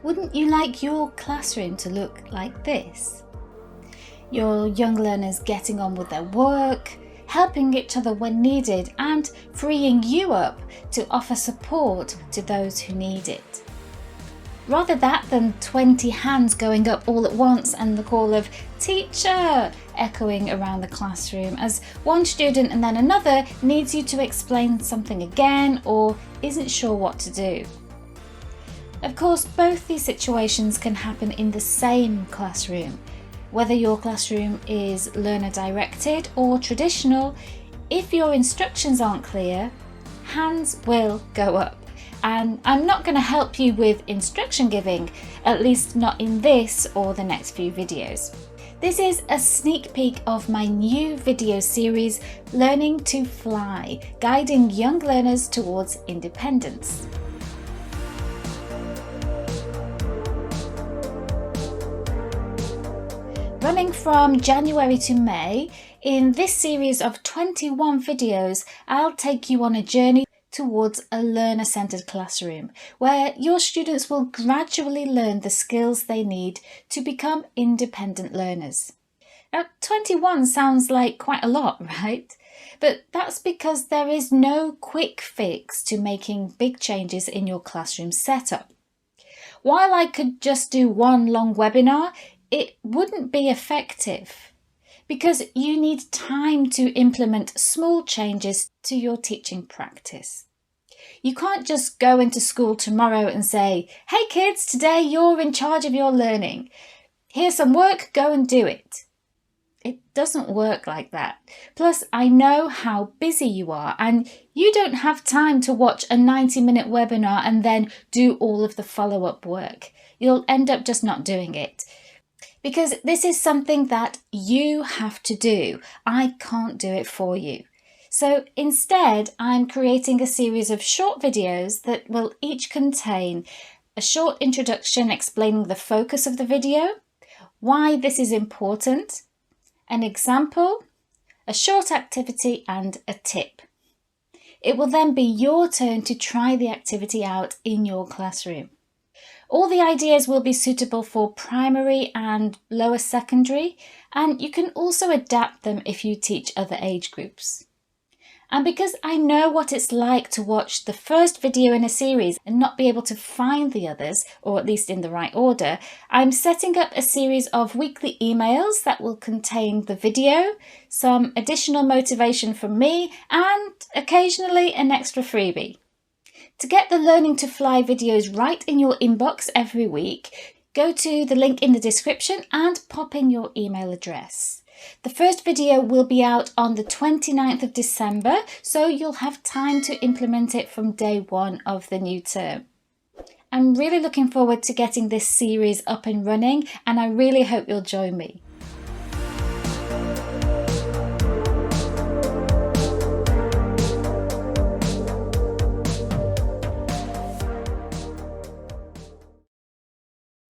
Wouldn't you like your classroom to look like this? Your young learners getting on with their work, helping each other when needed, and freeing you up to offer support to those who need it. Rather that than 20 hands going up all at once and the call of "teacher" echoing around the classroom as one student and then another needs you to explain something again or isn't sure what to do. Of course, both these situations can happen in the same classroom. Whether your classroom is learner directed or traditional, if your instructions aren't clear, hands will go up. And I'm not going to help you with instruction giving, at least not in this or the next few videos. This is a sneak peek of my new video series, Learning to Fly, guiding young learners towards independence. Running from January to May, in this series of 21 videos, I'll take you on a journey towards a learner-centered classroom, where your students will gradually learn the skills they need to become independent learners. Now, 21 sounds like quite a lot, right? But that's because there is no quick fix to making big changes in your classroom setup. While I could just do one long webinar, it wouldn't be effective because you need time to implement small changes to your teaching practice. You can't just go into school tomorrow and say, "Hey kids, today you're in charge of your learning. Here's some work, go and do it." It doesn't work like that. Plus, I know how busy you are and you don't have time to watch a 90-minute webinar and then do all of the follow-up work. You'll end up just not doing it. Because this is something that you have to do. I can't do it for you. So instead, I'm creating a series of short videos that will each contain a short introduction explaining the focus of the video, why this is important, an example, a short activity, and a tip. It will then be your turn to try the activity out in your classroom. All the ideas will be suitable for primary and lower secondary, and you can also adapt them if you teach other age groups. And because I know what it's like to watch the first video in a series and not be able to find the others, or at least in the right order, I'm setting up a series of weekly emails that will contain the video, some additional motivation from me, and occasionally an extra freebie. To get the Learning to Fly videos right in your inbox every week, go to the link in the description and pop in your email address. The first video will be out on the 29th of December, so you'll have time to implement it from day one of the new term. I'm really looking forward to getting this series up and running, and I really hope you'll join me.